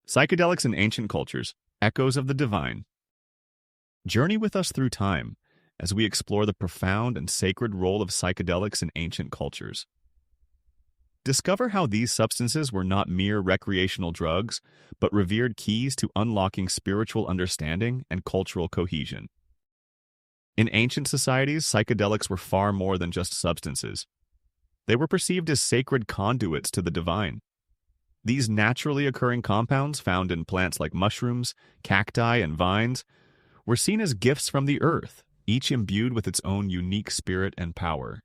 Psychedelics in Ancient Cultures, Echoes of the Divine. Journey with us through time as we explore the profound and sacred role of psychedelics in ancient cultures. Discover how these substances were not mere recreational drugs, but revered keys to unlocking spiritual understanding and cultural cohesion. In ancient societies, psychedelics were far more than just substances. They were perceived as sacred conduits to the divine. These naturally occurring compounds found in plants like mushrooms, cacti, and vines were seen as gifts from the earth, each imbued with its own unique spirit and power.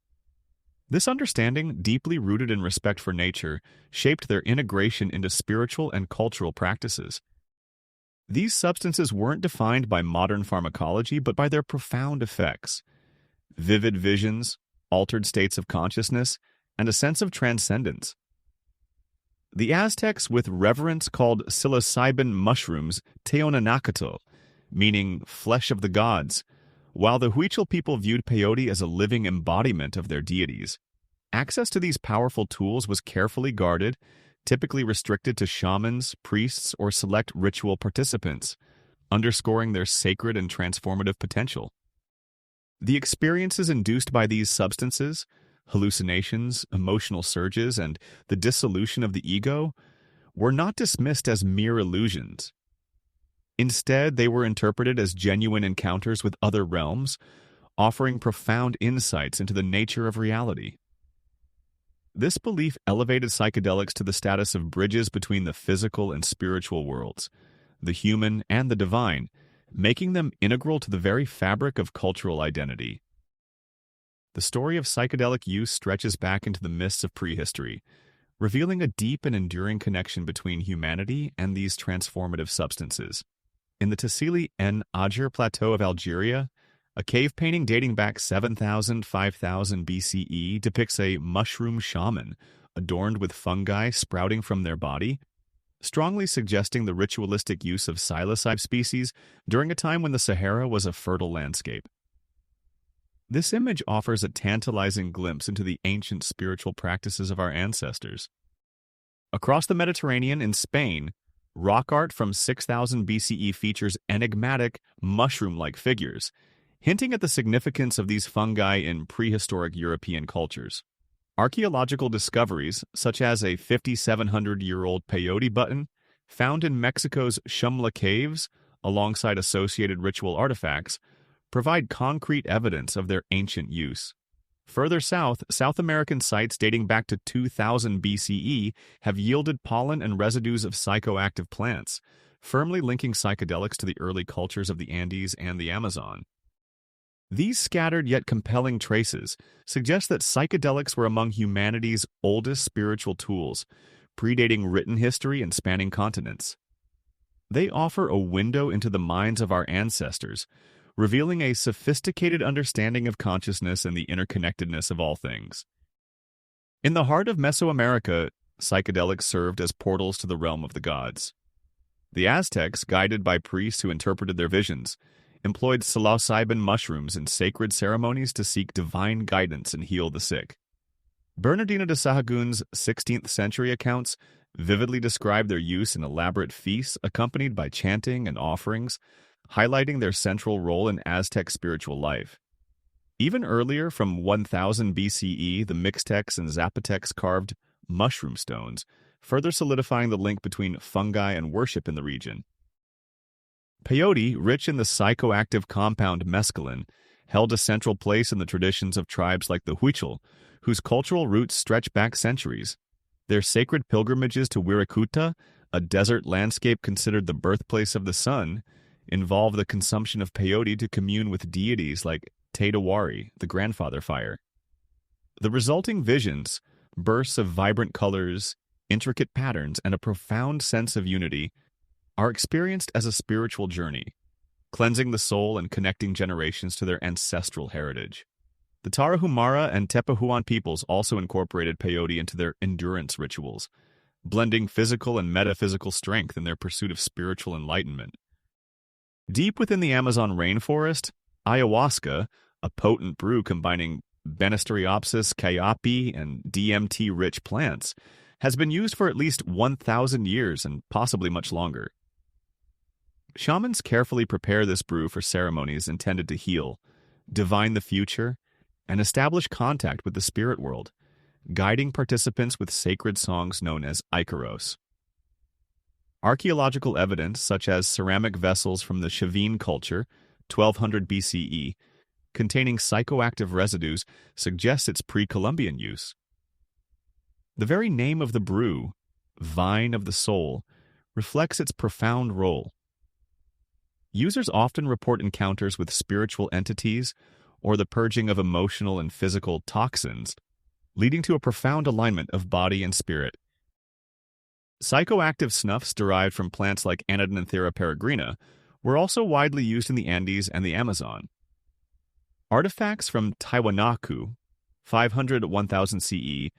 This understanding, deeply rooted in respect for nature, shaped their integration into spiritual and cultural practices. These substances weren't defined by modern pharmacology, but by their profound effects. Vivid visions, altered states of consciousness, and a sense of transcendence. The Aztecs with reverence called psilocybin mushrooms Tiwanaku, meaning flesh of the gods, while the Huichol people viewed peyote as a living embodiment of their deities. Access to these powerful tools was carefully guarded, typically restricted to shamans, priests, or select ritual participants, underscoring their sacred and transformative potential. The experiences induced by these substances, hallucinations, emotional surges, and the dissolution of the ego, were not dismissed as mere illusions. Instead, they were interpreted as genuine encounters with other realms, offering profound insights into the nature of reality. This belief elevated psychedelics to the status of bridges between the physical and spiritual worlds, the human and the divine, making them integral to the very fabric of cultural identity. The story of psychedelic use stretches back into the mists of prehistory, revealing a deep and enduring connection between humanity and these transformative substances. In the Tassili en Ajer Plateau of Algeria, a cave painting dating back 7,000–5,000 BCE depicts a mushroom shaman adorned with fungi sprouting from their body, strongly suggesting the ritualistic use of psilocybin species during a time when the Sahara was a fertile landscape. This image offers a tantalizing glimpse into the ancient spiritual practices of our ancestors. Across the Mediterranean in Spain, rock art from 6000 BCE features enigmatic, mushroom-like figures, hinting at the significance of these fungi in prehistoric European cultures. Archaeological discoveries, such as a 5,700-year-old peyote button found in Mexico's Shumla caves alongside associated ritual artifacts, provide concrete evidence of their ancient use. Further south, South American sites dating back to 2000 BCE have yielded pollen and residues of psychoactive plants, firmly linking psychedelics to the early cultures of the Andes and the Amazon. These scattered yet compelling traces suggest that psychedelics were among humanity's oldest spiritual tools, predating written history and spanning continents. They offer a window into the minds of our ancestors, revealing a sophisticated understanding of consciousness and the interconnectedness of all things. In the heart of Mesoamerica, psychedelics served as portals to the realm of the gods. The Aztecs, guided by priests who interpreted their visions, employed psilocybin mushrooms in sacred ceremonies to seek divine guidance and heal the sick. Bernardino de Sahagun's 16th century accounts vividly describe their use in elaborate feasts accompanied by chanting and offerings, highlighting their central role in Aztec spiritual life. Even earlier, from 1000 BCE, the Mixtecs and Zapotecs carved mushroom stones, further solidifying the link between fungi and worship in the region. Peyote, rich in the psychoactive compound mescaline, held a central place in the traditions of tribes like the Huichol, whose cultural roots stretch back centuries. Their sacred pilgrimages to Wirikuta, a desert landscape considered the birthplace of the sun, involve the consumption of peyote to commune with deities like Tedawari, the grandfather fire. The resulting visions, bursts of vibrant colors, intricate patterns, and a profound sense of unity, are experienced as a spiritual journey, cleansing the soul and connecting generations to their ancestral heritage. The Tarahumara and Tepehuan peoples also incorporated peyote into their endurance rituals, blending physical and metaphysical strength in their pursuit of spiritual enlightenment. Deep within the Amazon rainforest, ayahuasca, a potent brew combining Banisteriopsis caiapi and DMT-rich plants, has been used for at least 1,000 years and possibly much longer. Shamans carefully prepare this brew for ceremonies intended to heal, divine the future, and establish contact with the spirit world, guiding participants with sacred songs known as Icaros. Archaeological evidence, such as ceramic vessels from the Chavin culture, 1200 BCE, containing psychoactive residues, suggests its pre-Columbian use. The very name of the brew, Vine of the Soul, reflects its profound role. Users often report encounters with spiritual entities or the purging of emotional and physical toxins, leading to a profound alignment of body and spirit. Psychoactive snuffs derived from plants like Anadenanthera peregrina were also widely used in the Andes and the Amazon. Artifacts from Tiwanaku, 500 to 1000 CE,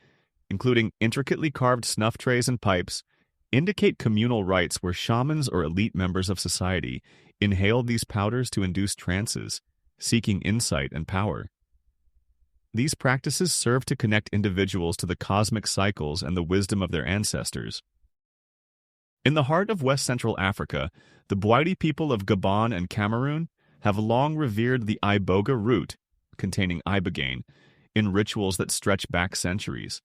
including intricately carved snuff trays and pipes, indicate communal rites where shamans or elite members of society inhaled these powders to induce trances, seeking insight and power. These practices serve to connect individuals to the cosmic cycles and the wisdom of their ancestors. In the heart of West Central Africa, the Bwiti people of Gabon and Cameroon have long revered the iboga root, containing ibogaine, in rituals that stretch back centuries.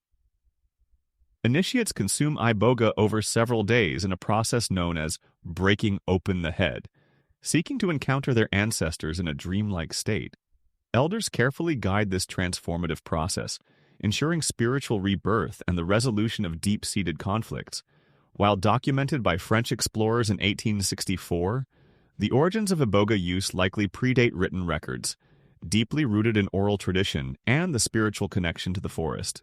Initiates consume iboga over several days in a process known as breaking open the head, seeking to encounter their ancestors in a dreamlike state. Elders carefully guide this transformative process, ensuring spiritual rebirth and the resolution of deep-seated conflicts. While documented by French explorers in 1864, the origins of iboga use likely predate written records, deeply rooted in oral tradition and the spiritual connection to the forest.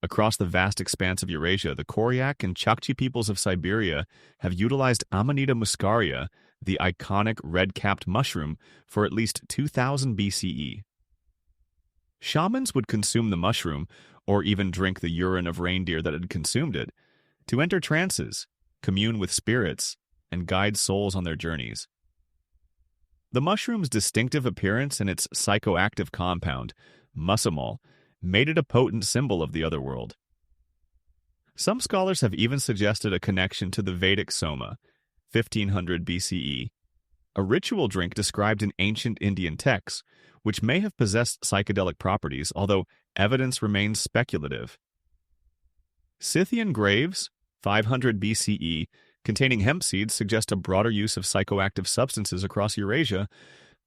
Across the vast expanse of Eurasia, the Koryak and Chukchi peoples of Siberia have utilized Amanita muscaria, the iconic red-capped mushroom, for at least 2000 BCE. Shamans would consume the mushroom, or even drink the urine of reindeer that had consumed it, to enter trances, commune with spirits, and guide souls on their journeys. The mushroom's distinctive appearance and its psychoactive compound, muscimol, made it a potent symbol of the otherworld. Some scholars have even suggested a connection to the Vedic soma, 1500 BCE, a ritual drink described in ancient Indian texts, which may have possessed psychedelic properties, although evidence remains speculative. Scythian graves, 500 BCE, containing hemp seeds suggest a broader use of psychoactive substances across Eurasia,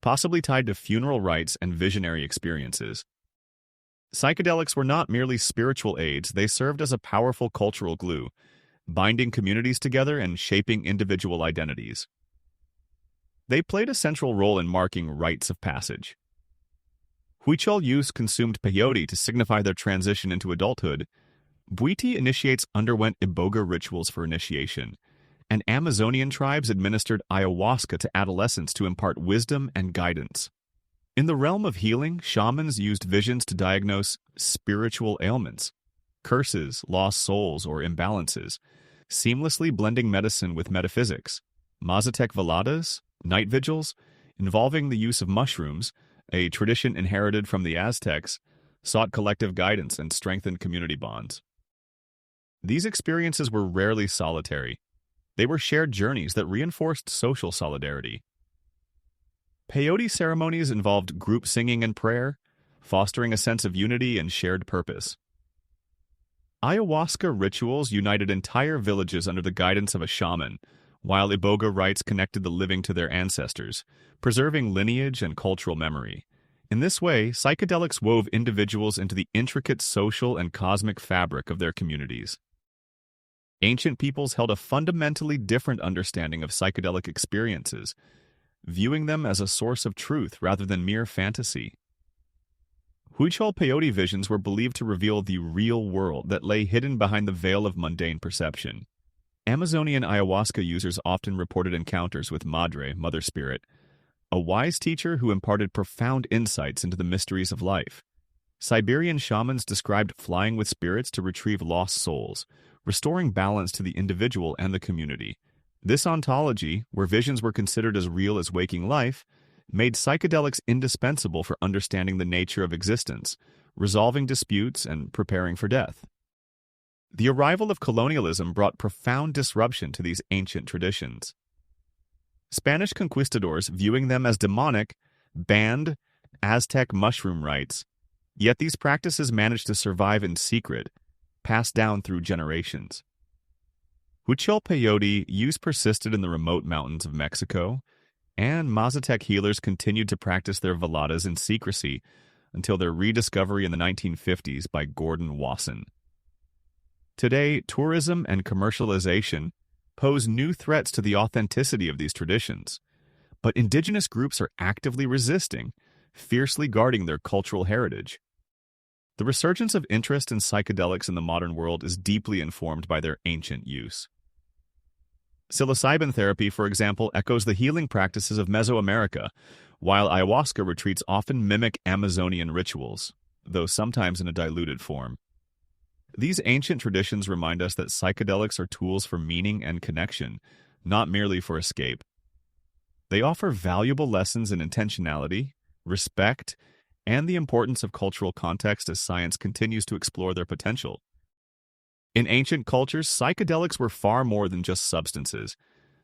possibly tied to funeral rites and visionary experiences. Psychedelics were not merely spiritual aids, they served as a powerful cultural glue, binding communities together and shaping individual identities. They played a central role in marking rites of passage. Huichol youths consumed peyote to signify their transition into adulthood. Bwiti initiates underwent iboga rituals for initiation, and Amazonian tribes administered ayahuasca to adolescents to impart wisdom and guidance. In the realm of healing, shamans used visions to diagnose spiritual ailments, curses, lost souls, or imbalances, seamlessly blending medicine with metaphysics. Mazatec veladas, night vigils, involving the use of mushrooms, a tradition inherited from the Aztecs, sought collective guidance and strengthened community bonds. These experiences were rarely solitary. They were shared journeys that reinforced social solidarity. Peyote ceremonies involved group singing and prayer, fostering a sense of unity and shared purpose. Ayahuasca rituals united entire villages under the guidance of a shaman, while iboga rites connected the living to their ancestors, preserving lineage and cultural memory. In this way, psychedelics wove individuals into the intricate social and cosmic fabric of their communities. Ancient peoples held a fundamentally different understanding of psychedelic experiences, viewing them as a source of truth rather than mere fantasy. Huichol peyote visions were believed to reveal the real world that lay hidden behind the veil of mundane perception. Amazonian ayahuasca users often reported encounters with Madre, Mother Spirit, a wise teacher who imparted profound insights into the mysteries of life. Siberian shamans described flying with spirits to retrieve lost souls, restoring balance to the individual and the community. This ontology, where visions were considered as real as waking life, made psychedelics indispensable for understanding the nature of existence, resolving disputes, and preparing for death. The arrival of colonialism brought profound disruption to these ancient traditions. Spanish conquistadors, viewing them as demonic, banned Aztec mushroom rites, yet these practices managed to survive in secret, passed down through generations. Huichol peyote use persisted in the remote mountains of Mexico, and Mazatec healers continued to practice their veladas in secrecy until their rediscovery in the 1950s by Gordon Wasson. Today, tourism and commercialization pose new threats to the authenticity of these traditions, but indigenous groups are actively resisting, fiercely guarding their cultural heritage. The resurgence of interest in psychedelics in the modern world is deeply informed by their ancient use. Psilocybin therapy, for example, echoes the healing practices of Mesoamerica, while ayahuasca retreats often mimic Amazonian rituals, though sometimes in a diluted form. These ancient traditions remind us that psychedelics are tools for meaning and connection, not merely for escape. They offer valuable lessons in intentionality, respect, and the importance of cultural context as science continues to explore their potential. In ancient cultures, psychedelics were far more than just substances.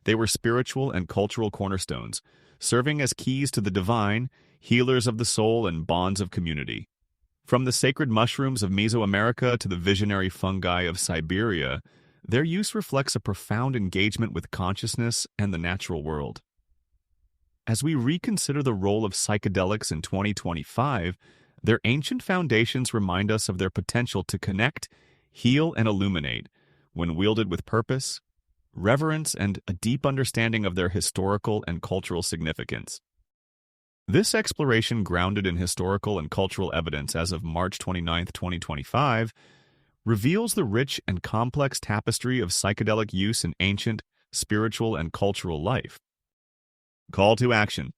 They were spiritual and cultural cornerstones, serving as keys to the divine, healers of the soul, and bonds of community. From the sacred mushrooms of Mesoamerica to the visionary fungi of Siberia, their use reflects a profound engagement with consciousness and the natural world. As we reconsider the role of psychedelics in 2025, their ancient foundations remind us of their potential to connect, heal, and illuminate when wielded with purpose, reverence, and a deep understanding of their historical and cultural significance. This exploration, grounded in historical and cultural evidence as of March 29, 2025, reveals the rich and complex tapestry of psychedelic use in ancient, spiritual, and cultural life. Call to action.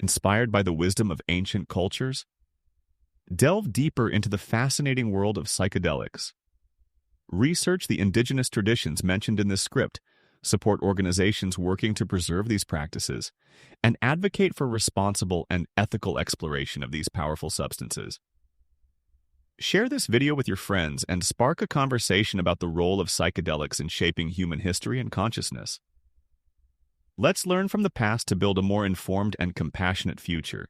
Inspired by the wisdom of ancient cultures, delve deeper into the fascinating world of psychedelics. Research the indigenous traditions mentioned in this script, support organizations working to preserve these practices, and advocate for responsible and ethical exploration of these powerful substances. Share this video with your friends and spark a conversation about the role of psychedelics in shaping human history and consciousness. Let's learn from the past to build a more informed and compassionate future.